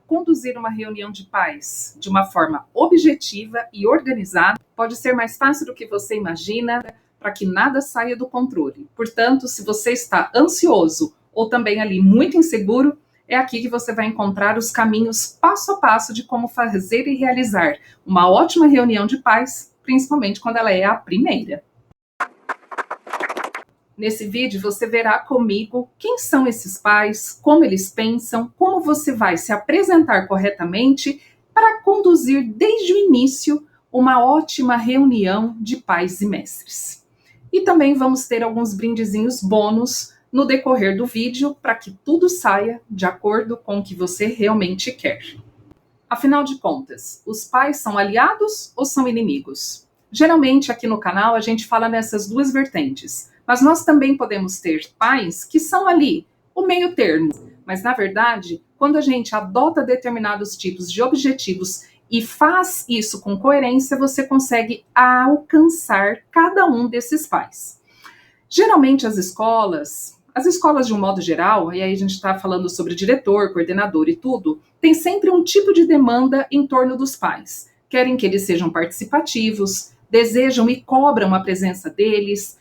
conduzir uma reunião de pais de uma forma objetiva e organizada pode ser mais fácil do que você imagina, para que nada saia do controle. Portanto, se você está ansioso ou também ali muito inseguro, é aqui que você vai encontrar os caminhos passo a passo de como fazer e realizar uma ótima reunião de pais, principalmente quando ela é a primeira. Nesse vídeo você verá comigo quem são esses pais, como eles pensam, como você vai se apresentar corretamente para conduzir desde o início uma ótima reunião de pais e mestres. E também vamos ter alguns brindezinhos bônus no decorrer do vídeo para que tudo saia de acordo com o que você realmente quer. Afinal de contas, os pais são aliados ou são inimigos? Geralmente aqui no canal a gente fala nessas duas vertentes, mas nós também podemos ter pais que são ali, o meio termo. Mas na verdade, quando a gente adota determinados tipos de objetivos e faz isso com coerência, você consegue alcançar cada um desses pais. Geralmente as escolas de um modo geral, e aí a gente está falando sobre diretor, coordenador e tudo, tem sempre um tipo de demanda em torno dos pais. Querem que eles sejam participativos, desejam e cobram a presença deles,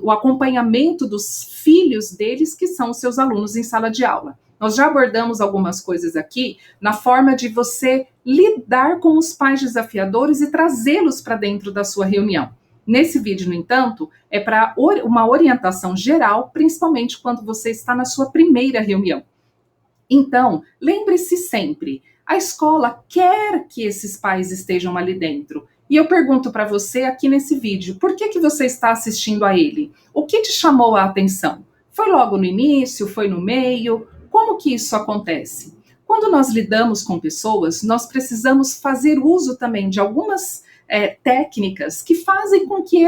o acompanhamento dos filhos deles, que são os seus alunos em sala de aula. Nós já abordamos algumas coisas aqui na forma de você lidar com os pais desafiadores e trazê-los para dentro da sua reunião. Nesse vídeo, no entanto, é para uma orientação geral, principalmente quando você está na sua primeira reunião. Então, lembre-se sempre, a escola quer que esses pais estejam ali dentro. E eu pergunto para você aqui nesse vídeo, por que você está assistindo a ele? O que te chamou a atenção? Foi logo no início? Foi no meio? Como que isso acontece? Quando nós lidamos com pessoas, nós precisamos fazer uso também de algumas técnicas que fazem com que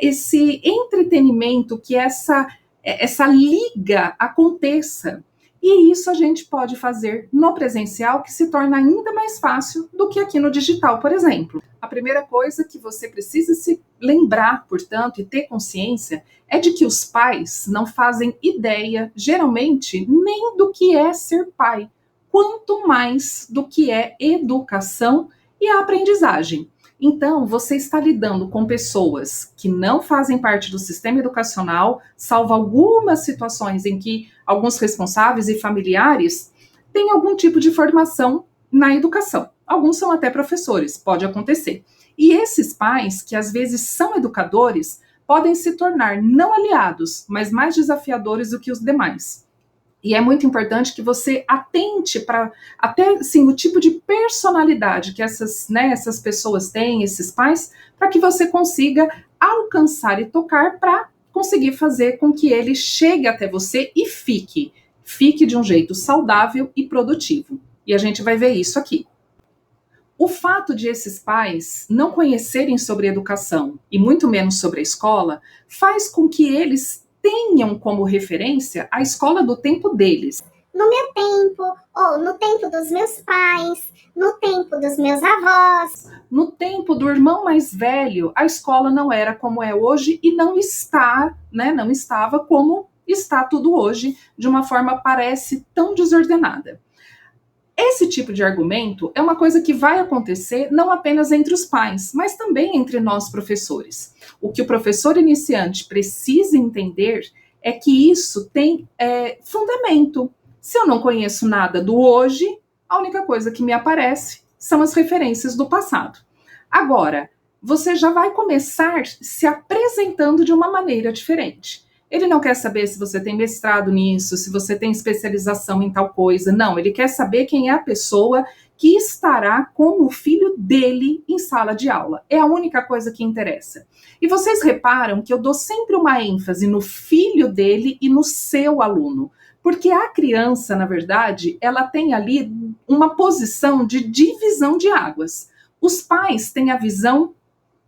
esse entretenimento, que essa liga aconteça. E isso a gente pode fazer no presencial, que se torna ainda mais fácil do que aqui no digital, por exemplo. A primeira coisa que você precisa se lembrar, portanto, e ter consciência, é de que os pais não fazem ideia, geralmente, nem do que é ser pai, quanto mais do que é educação e a aprendizagem. Então, você está lidando com pessoas que não fazem parte do sistema educacional, salvo algumas situações em que alguns responsáveis e familiares têm algum tipo de formação na educação. Alguns são até professores, pode acontecer. E esses pais, que às vezes são educadores, podem se tornar não aliados, mas mais desafiadores do que os demais. E é muito importante que você atente para até assim, o tipo de personalidade que essas pessoas têm, esses pais, para que você consiga alcançar e tocar para conseguir fazer com que ele chegue até você e fique de um jeito saudável e produtivo. E a gente vai ver isso aqui. O fato de esses pais não conhecerem sobre educação e muito menos sobre a escola faz com que eles tenham como referência a escola do tempo deles. No meu tempo, ou no tempo dos meus pais, no tempo dos meus avós. No tempo do irmão mais velho, a escola não era como é hoje e não estava como está tudo hoje, de uma forma parece tão desordenada. Esse tipo de argumento é uma coisa que vai acontecer não apenas entre os pais, mas também entre nós professores. O que o professor iniciante precisa entender é que isso tem fundamento. Se eu não conheço nada do hoje, a única coisa que me aparece são as referências do passado. Agora, você já vai começar se apresentando de uma maneira diferente. Ele não quer saber se você tem mestrado nisso, se você tem especialização em tal coisa. Não, ele quer saber quem é a pessoa que estará com o filho dele em sala de aula. É a única coisa que interessa. E vocês reparam que eu dou sempre uma ênfase no filho dele e no seu aluno. Porque a criança, na verdade, ela tem ali uma posição de divisão de águas. Os pais têm a visão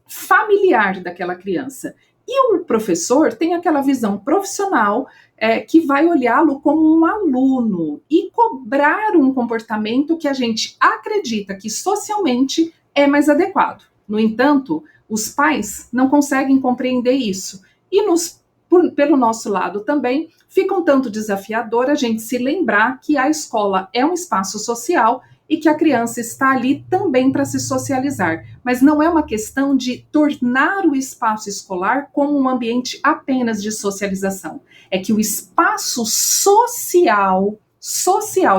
familiar daquela criança. E o professor tem aquela visão profissional que vai olhá-lo como um aluno e cobrar um comportamento que a gente acredita que socialmente é mais adequado. No entanto, os pais não conseguem compreender isso e nos pelo nosso lado também, fica um tanto desafiador a gente se lembrar que a escola é um espaço social e que a criança está ali também para se socializar. Mas não é uma questão de tornar o espaço escolar como um ambiente apenas de socialização. É que o espaço social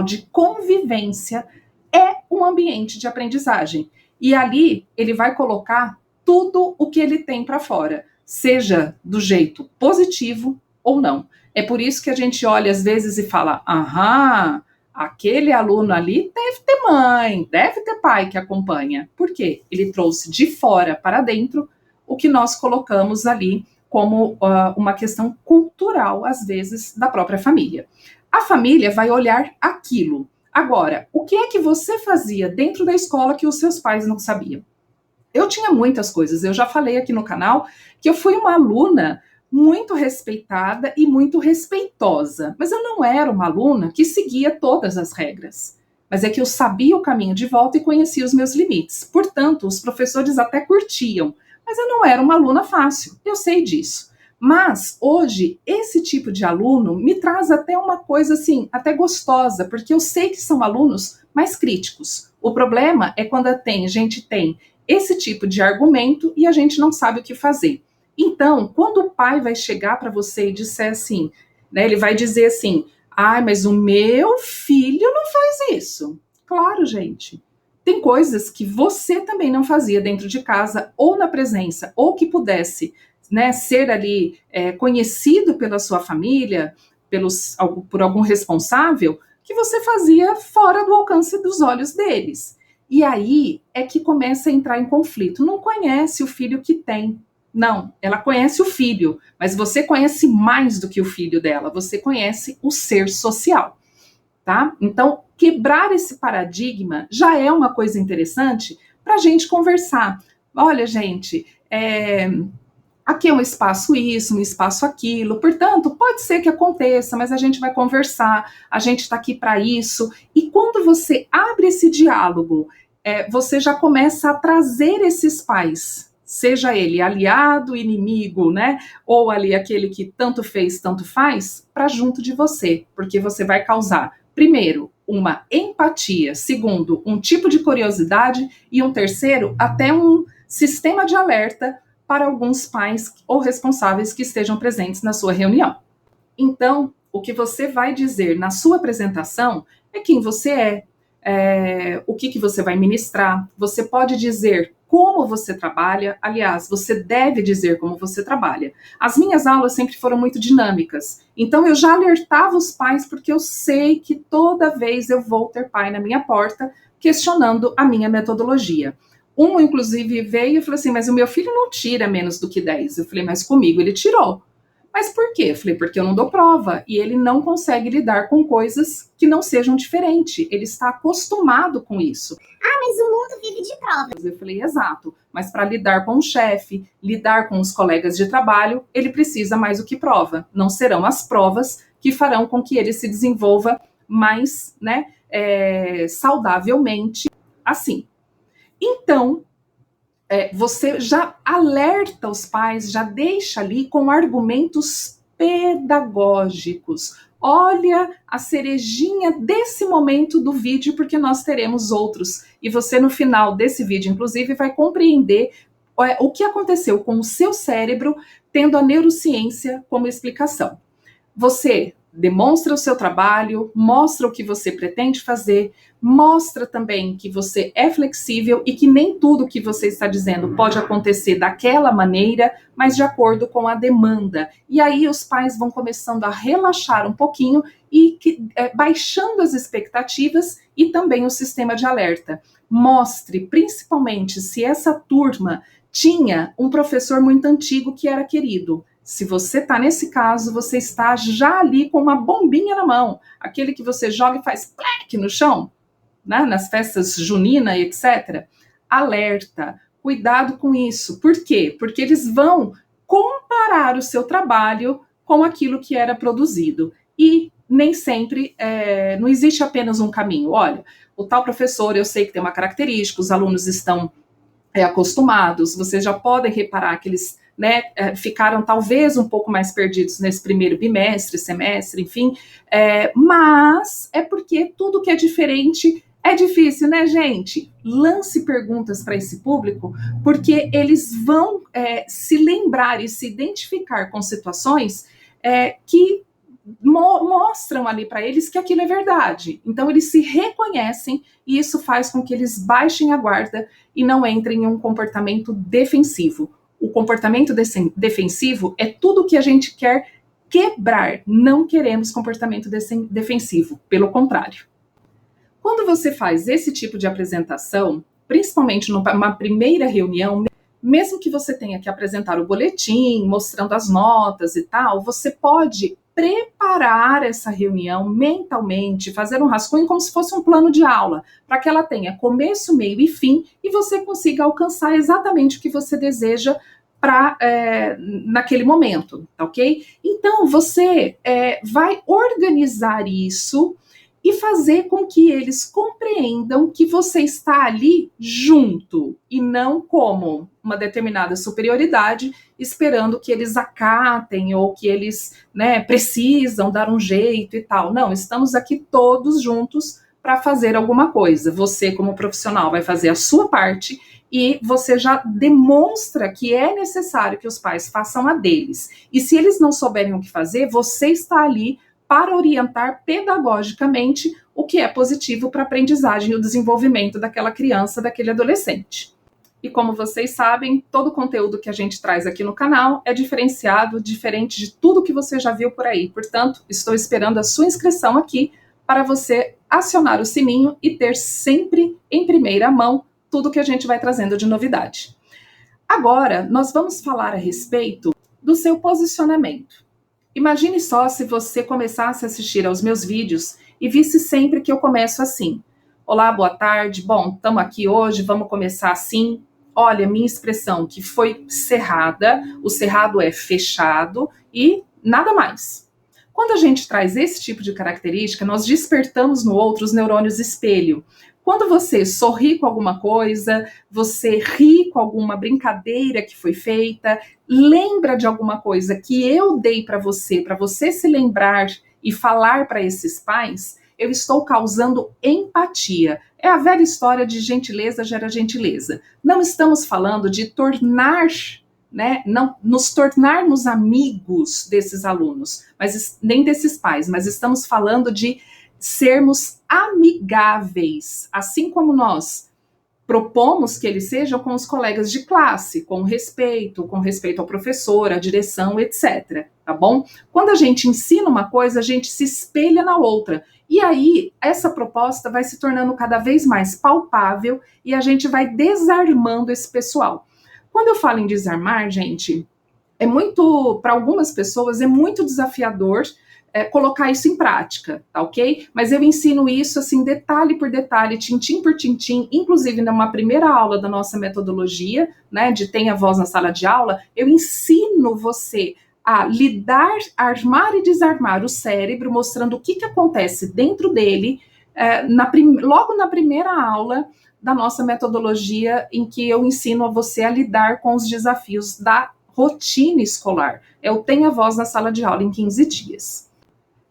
de convivência é um ambiente de aprendizagem. E ali ele vai colocar tudo o que ele tem para fora, seja do jeito positivo ou não. É por isso que a gente olha às vezes e fala: aham, aquele aluno ali deve ter mãe, deve ter pai que acompanha. Por quê? Ele trouxe de fora para dentro o que nós colocamos ali como uma questão cultural, às vezes, da própria família. A família vai olhar aquilo. Agora, o que é que você fazia dentro da escola que os seus pais não sabiam? Eu tinha muitas coisas. Eu já falei aqui no canal que eu fui uma aluna muito respeitada e muito respeitosa, mas eu não era uma aluna que seguia todas as regras. Mas é que eu sabia o caminho de volta e conhecia os meus limites. Portanto, os professores até curtiam, mas eu não era uma aluna fácil. Eu sei disso. Mas hoje, esse tipo de aluno me traz até uma coisa assim, até gostosa, porque eu sei que são alunos mais críticos. O problema é quando a gente tem esse tipo de argumento e a gente não sabe o que fazer. Então, quando o pai vai chegar para você e disser assim, né, ele vai dizer assim: ah, mas o meu filho não faz isso. Claro, gente. Tem coisas que você também não fazia dentro de casa, ou na presença, ou que pudesse, né, ser ali conhecido pela sua família, por algum responsável, que você fazia fora do alcance dos olhos deles. E aí é que começa a entrar em conflito. Não conhece o filho que tem. Não, ela conhece o filho, mas você conhece mais do que o filho dela, você conhece o ser social, tá? Então, quebrar esse paradigma já é uma coisa interessante para a gente conversar. Olha, gente, aqui é um espaço isso, um espaço aquilo, portanto, pode ser que aconteça, mas a gente vai conversar, a gente está aqui para isso. E quando você abre esse diálogo, você já começa a trazer esses pais, seja ele aliado, inimigo, né? Ou ali aquele que tanto fez, tanto faz, para junto de você, porque você vai causar, primeiro, uma empatia, segundo, um tipo de curiosidade e um terceiro, até um sistema de alerta para alguns pais ou responsáveis que estejam presentes na sua reunião. Então, o que você vai dizer na sua apresentação é quem você o que você vai ministrar. Você pode dizer como você trabalha. Aliás, você deve dizer como você trabalha. As minhas aulas sempre foram muito dinâmicas. Então, eu já alertava os pais, porque eu sei que toda vez eu vou ter pai na minha porta questionando a minha metodologia. Um, inclusive, veio e falou assim: mas o meu filho não tira menos do que 10. Eu falei: mas comigo ele tirou. Mas por quê? Eu falei: porque eu não dou prova. E ele não consegue lidar com coisas que não sejam diferentes. Ele está acostumado com isso. Ah, mas o mundo vive de provas. Eu falei: exato. Mas para lidar com o chefe, lidar com os colegas de trabalho, ele precisa mais do que prova. Não serão as provas que farão com que ele se desenvolva mais, né, saudavelmente assim. Então, você já alerta os pais, já deixa ali com argumentos pedagógicos. Olha a cerejinha desse momento do vídeo, porque nós teremos outros. E você, no final desse vídeo, inclusive, vai compreender o que aconteceu com o seu cérebro, tendo a neurociência como explicação. Você demonstra o seu trabalho, mostra o que você pretende fazer, mostra também que você é flexível e que nem tudo que você está dizendo pode acontecer daquela maneira, mas de acordo com a demanda. E aí os pais vão começando a relaxar um pouquinho e baixando as expectativas e também o sistema de alerta. Mostre, principalmente, se essa turma tinha um professor muito antigo que era querido. Se você está nesse caso, você está já ali com uma bombinha na mão, aquele que você joga e faz plec no chão, né, nas festas juninas, etc. Alerta, cuidado com isso. Por quê? Porque eles vão comparar o seu trabalho com aquilo que era produzido. E nem sempre, não existe apenas um caminho. Olha, o tal professor, eu sei que tem uma característica, os alunos estão acostumados, vocês já podem reparar que eles né, ficaram talvez um pouco mais perdidos nesse primeiro bimestre, semestre, enfim, mas é porque tudo que é diferente é difícil, né, gente? Lance perguntas para esse público, porque eles vão se lembrar e se identificar com situações que mostram ali para eles que aquilo é verdade. Então, eles se reconhecem e isso faz com que eles baixem a guarda e não entrem em um comportamento defensivo. O comportamento defensivo é tudo que a gente quer quebrar. Não queremos comportamento defensivo, pelo contrário. Quando você faz esse tipo de apresentação, principalmente numa primeira reunião, mesmo que você tenha que apresentar o boletim, mostrando as notas e tal, você pode preparar essa reunião mentalmente, fazer um rascunho como se fosse um plano de aula, para que ela tenha começo, meio e fim, e você consiga alcançar exatamente o que você deseja naquele momento, tá ok? Então, você vai organizar isso e fazer com que eles compreendam que você está ali junto e não como uma determinada superioridade, esperando que eles acatem ou que eles, né, precisam dar um jeito e tal. Não, estamos aqui todos juntos para fazer alguma coisa. Você, como profissional, vai fazer a sua parte e você já demonstra que é necessário que os pais façam a deles. E se eles não souberem o que fazer, você está ali para orientar pedagogicamente o que é positivo para a aprendizagem e o desenvolvimento daquela criança, daquele adolescente. E como vocês sabem, todo o conteúdo que a gente traz aqui no canal é diferenciado, diferente de tudo que você já viu por aí. Portanto, estou esperando a sua inscrição aqui para você acionar o sininho e ter sempre em primeira mão tudo que a gente vai trazendo de novidade. Agora, nós vamos falar a respeito do seu posicionamento. Imagine só se você começasse a assistir aos meus vídeos e visse sempre que eu começo assim. Olá, boa tarde, bom, estamos aqui hoje, vamos começar assim. Olha, minha expressão que foi cerrada, o cerrado é fechado e nada mais. Quando a gente traz esse tipo de característica, nós despertamos no outro os neurônios espelho. Quando você sorri com alguma coisa, você ri com alguma brincadeira que foi feita, lembra de alguma coisa que eu dei para você se lembrar e falar para esses pais, eu estou causando empatia. É a velha história de gentileza gera gentileza. Não estamos falando de tornar, né, não, nos tornarmos amigos desses alunos, nem desses pais, mas estamos falando de sermos amigáveis, assim como nós propomos que eles sejam com os colegas de classe, com respeito ao professor, à direção, etc. Tá bom? Quando a gente ensina uma coisa, a gente se espelha na outra. E aí, essa proposta vai se tornando cada vez mais palpável e a gente vai desarmando esse pessoal. Quando eu falo em desarmar, gente, para algumas pessoas, é muito desafiador colocar isso em prática, tá ok? Mas eu ensino isso assim, detalhe por detalhe, tintim por tintim, inclusive numa primeira aula da nossa metodologia, né, de Tenha Voz na Sala de Aula, eu ensino você a lidar, armar e desarmar o cérebro, mostrando o que acontece dentro dele, logo na primeira aula da nossa metodologia, em que eu ensino a você a lidar com os desafios da rotina escolar. É o Tenha Voz na Sala de Aula em 15 dias.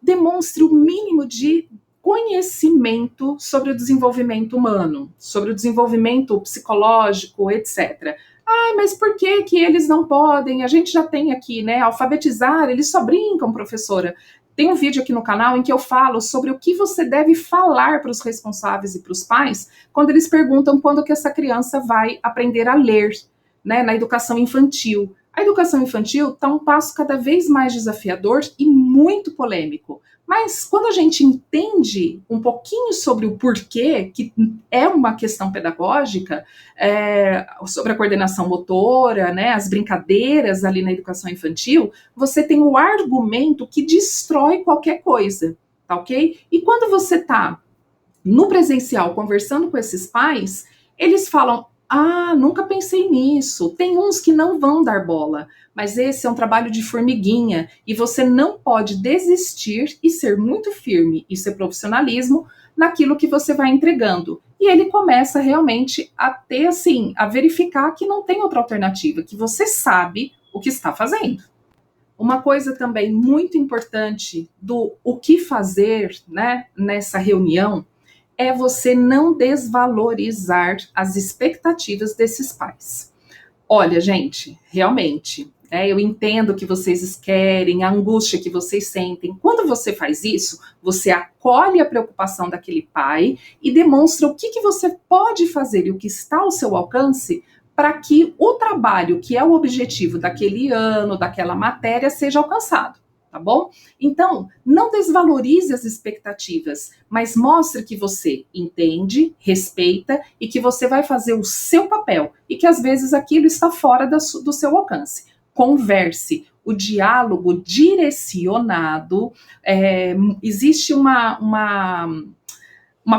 Demonstre o mínimo de conhecimento sobre o desenvolvimento humano, sobre o desenvolvimento psicológico, etc. Mas por que eles não podem? A gente já tem aqui, né, alfabetizar, eles só brincam, professora. Tem um vídeo aqui no canal em que eu falo sobre o que você deve falar para os responsáveis e para os pais quando eles perguntam quando que essa criança vai aprender a ler, né, na educação infantil. A educação infantil está um passo cada vez mais desafiador e muito polêmico. Mas quando a gente entende um pouquinho sobre o porquê, que é uma questão pedagógica, sobre a coordenação motora, né, as brincadeiras ali na educação infantil, você tem o argumento que destrói qualquer coisa, tá ok? E quando você está no presencial conversando com esses pais, eles falam: nunca pensei nisso. Tem uns que não vão dar bola, mas esse é um trabalho de formiguinha e você não pode desistir e ser muito firme, isso é profissionalismo, naquilo que você vai entregando. E ele começa realmente a ter, assim, a verificar que não tem outra alternativa, que você sabe o que está fazendo. Uma coisa também muito importante do o que fazer, né, nessa reunião é você não desvalorizar as expectativas desses pais. Olha, gente, realmente, eu entendo o que vocês querem, a angústia que vocês sentem. Quando você faz isso, você acolhe a preocupação daquele pai e demonstra o que você pode fazer e o que está ao seu alcance para que o trabalho, que é o objetivo daquele ano, daquela matéria, seja alcançado. Tá bom? Então, não desvalorize as expectativas, mas mostre que você entende, respeita e que você vai fazer o seu papel e que às vezes aquilo está fora do seu alcance. Converse. O diálogo direcionado, existe uma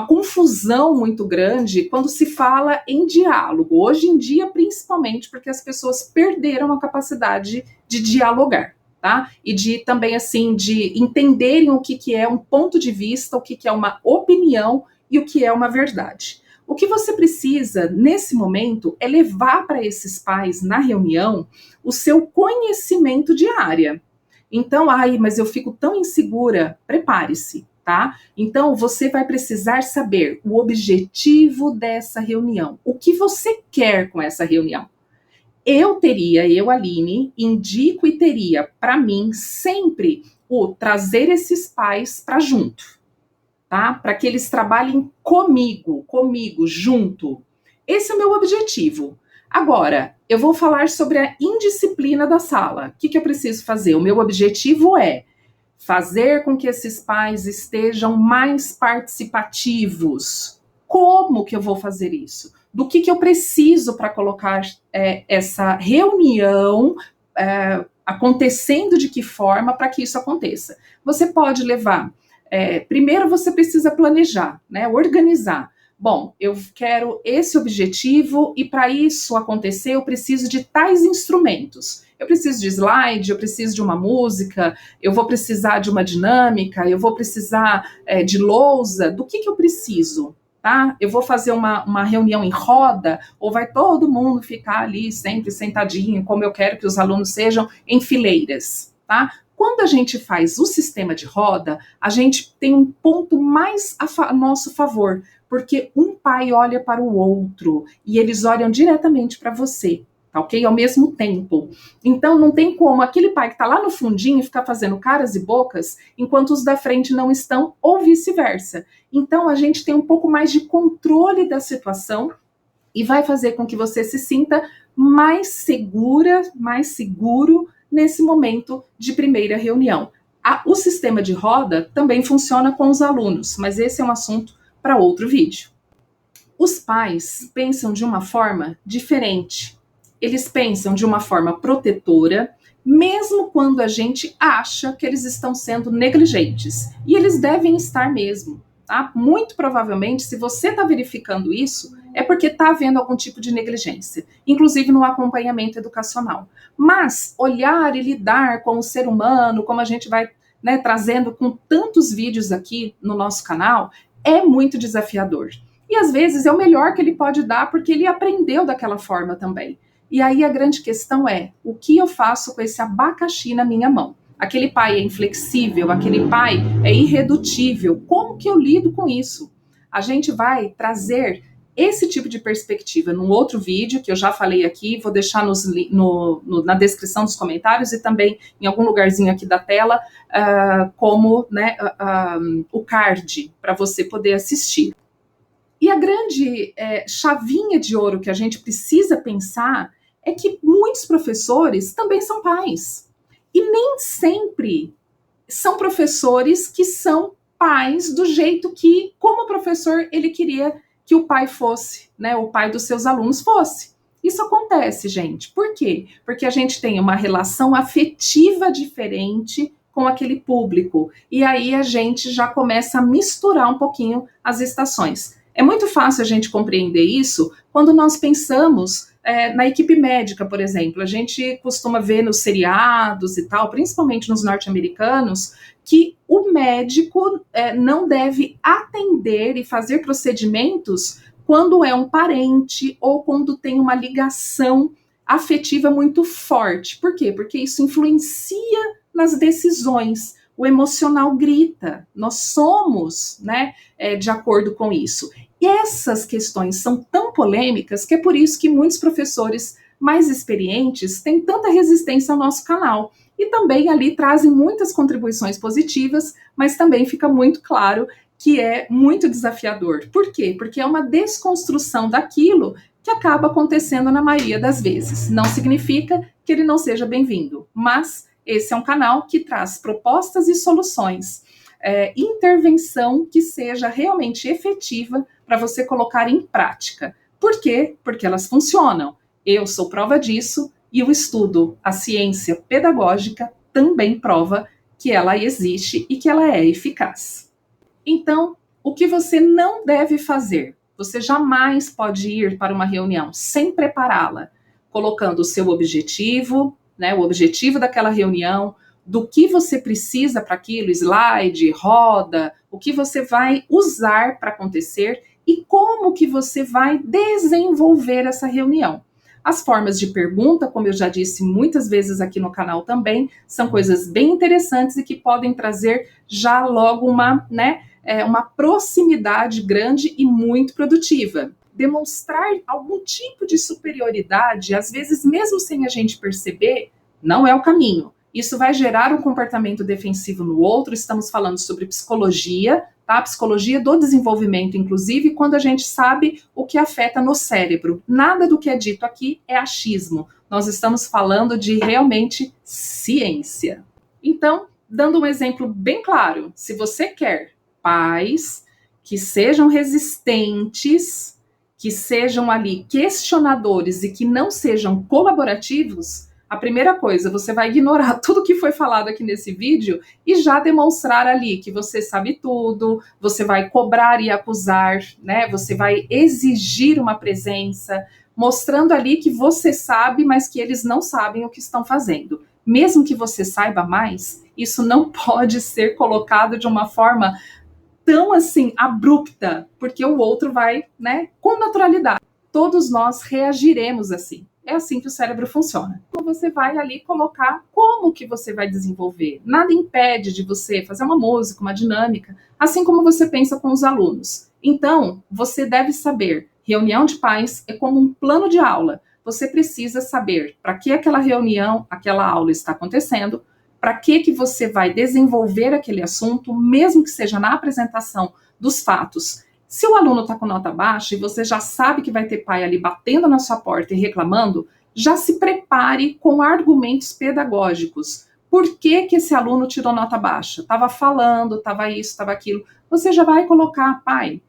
confusão muito grande quando se fala em diálogo. Hoje em dia, principalmente porque as pessoas perderam a capacidade de dialogar. Tá? E de também assim de entenderem o que é um ponto de vista, o que é uma opinião e o que é uma verdade. O que você precisa nesse momento é levar para esses pais na reunião o seu conhecimento de área. Então, mas eu fico tão insegura, prepare-se, tá? Então, você vai precisar saber o objetivo dessa reunião, o que você quer com essa reunião. Eu, Aline, indico e teria para mim sempre o trazer esses pais para junto, tá? Para que eles trabalhem comigo, junto. Esse é o meu objetivo. Agora, eu vou falar sobre a indisciplina da sala. O que eu preciso fazer? O meu objetivo é fazer com que esses pais estejam mais participativos. Como que eu vou fazer isso? Do que eu preciso para colocar essa reunião acontecendo de que forma para que isso aconteça? Você pode levar, primeiro você precisa planejar, né, organizar. Bom, eu quero esse objetivo e para isso acontecer eu preciso de tais instrumentos. Eu preciso de slide, eu preciso de uma música, eu vou precisar de uma dinâmica, eu vou precisar de lousa. Do que eu preciso? Tá? Eu vou fazer uma reunião em roda ou vai todo mundo ficar ali sempre sentadinho, como eu quero que os alunos sejam, em fileiras, tá? Quando a gente faz o sistema de roda, a gente tem um ponto mais a nosso favor, porque um pai olha para o outro e eles olham diretamente para você, tá ok? Ao mesmo tempo. Então não tem como aquele pai que está lá no fundinho ficar fazendo caras e bocas enquanto os da frente não estão, ou vice-versa. Então a gente tem um pouco mais de controle da situação e vai fazer com que você se sinta mais segura, mais seguro nesse momento de primeira reunião. O sistema de roda também funciona com os alunos, mas esse é um assunto para outro vídeo. Os pais pensam de uma forma diferente. Eles pensam de uma forma protetora, mesmo quando a gente acha que eles estão sendo negligentes. E eles devem estar mesmo, tá? Muito provavelmente, se você está verificando isso, é porque está havendo algum tipo de negligência, inclusive no acompanhamento educacional. Mas olhar e lidar com o ser humano, como a gente vai, né, trazendo com tantos vídeos aqui no nosso canal, é muito desafiador. E às vezes é o melhor que ele pode dar, porque ele aprendeu daquela forma também. E aí a grande questão é, o que eu faço com esse abacaxi na minha mão? Aquele pai é inflexível, aquele pai é irredutível. Como que eu lido com isso? A gente vai trazer esse tipo de perspectiva num outro vídeo, que eu já falei aqui, vou deixar na descrição dos comentários e também em algum lugarzinho aqui da tela, como, né, o card, para você poder assistir. E a grande chavinha de ouro que a gente precisa pensar é que muitos professores também são pais. E nem sempre são professores que são pais do jeito que, como o professor, ele queria que o pai fosse, né? O pai dos seus alunos fosse. Isso acontece, gente. Por quê? Porque a gente tem uma relação afetiva diferente com aquele público. E aí a gente já começa a misturar um pouquinho as estações. É muito fácil a gente compreender isso quando nós pensamos na equipe médica, por exemplo. A gente costuma ver nos seriados e tal, principalmente nos norte-americanos, que o médico não deve atender e fazer procedimentos quando é um parente ou quando tem uma ligação afetiva muito forte. Por quê? Porque isso influencia nas decisões. O emocional grita, nós somos, né, de acordo com isso. E essas questões são tão polêmicas que é por isso que muitos professores mais experientes têm tanta resistência ao nosso canal. E também ali trazem muitas contribuições positivas, mas também fica muito claro que é muito desafiador. Por quê? Porque é uma desconstrução daquilo que acaba acontecendo na maioria das vezes. Não significa que ele não seja bem-vindo, mas esse é um canal que traz propostas e soluções, intervenção que seja realmente efetiva para você colocar em prática. Por quê? Porque elas funcionam. Eu sou prova disso e o estudo, a ciência pedagógica, também prova que ela existe e que ela é eficaz. Então, o que você não deve fazer? Você jamais pode ir para uma reunião sem prepará-la, colocando o seu objetivo, né, o objetivo daquela reunião, do que você precisa para aquilo, slide, roda, o que você vai usar para acontecer e como que você vai desenvolver essa reunião. As formas de pergunta, como eu já disse muitas vezes aqui no canal também, são coisas bem interessantes e que podem trazer já logo uma proximidade grande e muito produtiva. Demonstrar algum tipo de superioridade, às vezes mesmo sem a gente perceber, não é o caminho. Isso vai gerar um comportamento defensivo no outro. Estamos falando sobre psicologia, tá? Psicologia do desenvolvimento, inclusive, quando a gente sabe o que afeta no cérebro. Nada do que é dito aqui é achismo. Nós estamos falando de realmente ciência. Então, dando um exemplo bem claro, se você quer pais que sejam resistentes, que sejam ali questionadores e que não sejam colaborativos, a primeira coisa, você vai ignorar tudo que foi falado aqui nesse vídeo e já demonstrar ali que você sabe tudo, você vai cobrar e acusar, né? Você vai exigir uma presença, mostrando ali que você sabe, mas que eles não sabem o que estão fazendo. Mesmo que você saiba mais, isso não pode ser colocado de uma forma tão assim abrupta, porque o outro vai, né, com naturalidade. Todos nós reagiremos assim. É assim que o cérebro funciona. Então você vai ali colocar como que você vai desenvolver. Nada impede de você fazer uma música, uma dinâmica, assim como você pensa com os alunos. Então, você deve saber, reunião de pais é como um plano de aula. Você precisa saber para que aquela reunião, aquela aula está acontecendo, para que você vai desenvolver aquele assunto, mesmo que seja na apresentação dos fatos. Se o aluno está com nota baixa e você já sabe que vai ter pai ali batendo na sua porta e reclamando, já se prepare com argumentos pedagógicos. Por que esse aluno tirou nota baixa? Estava falando, estava isso, estava aquilo. Você já vai colocar, pai,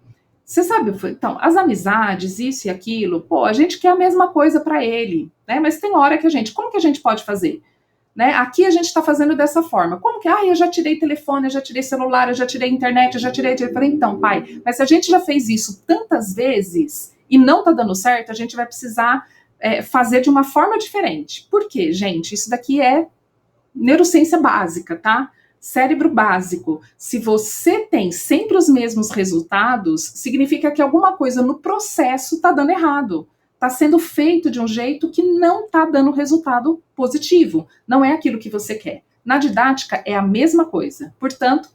você sabe, então, as amizades, isso e aquilo, pô, a gente quer a mesma coisa para ele, né? Mas tem hora que como que a gente pode fazer? Né? Aqui a gente está fazendo dessa forma. Como que? Eu já tirei telefone, eu já tirei celular, eu já tirei internet, eu já tirei... Eu falei, então, pai, mas se a gente já fez isso tantas vezes e não está dando certo, a gente vai precisar fazer de uma forma diferente. Por quê, gente? Isso daqui é neurociência básica, tá? Cérebro básico. Se você tem sempre os mesmos resultados, significa que alguma coisa no processo está dando errado. Está sendo feito de um jeito que não está dando resultado positivo. Não é aquilo que você quer. Na didática é a mesma coisa. Portanto,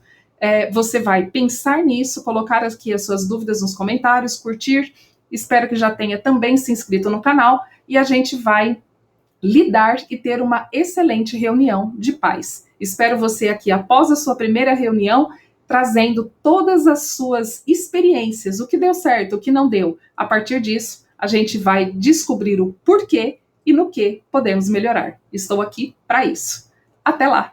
você vai pensar nisso, colocar aqui as suas dúvidas nos comentários, curtir. Espero que já tenha também se inscrito no canal e a gente vai lidar e ter uma excelente reunião de pais. Espero você aqui após a sua primeira reunião, trazendo todas as suas experiências, o que deu certo, o que não deu. A partir disso, a gente vai descobrir o porquê e no que podemos melhorar. Estou aqui para isso. Até lá!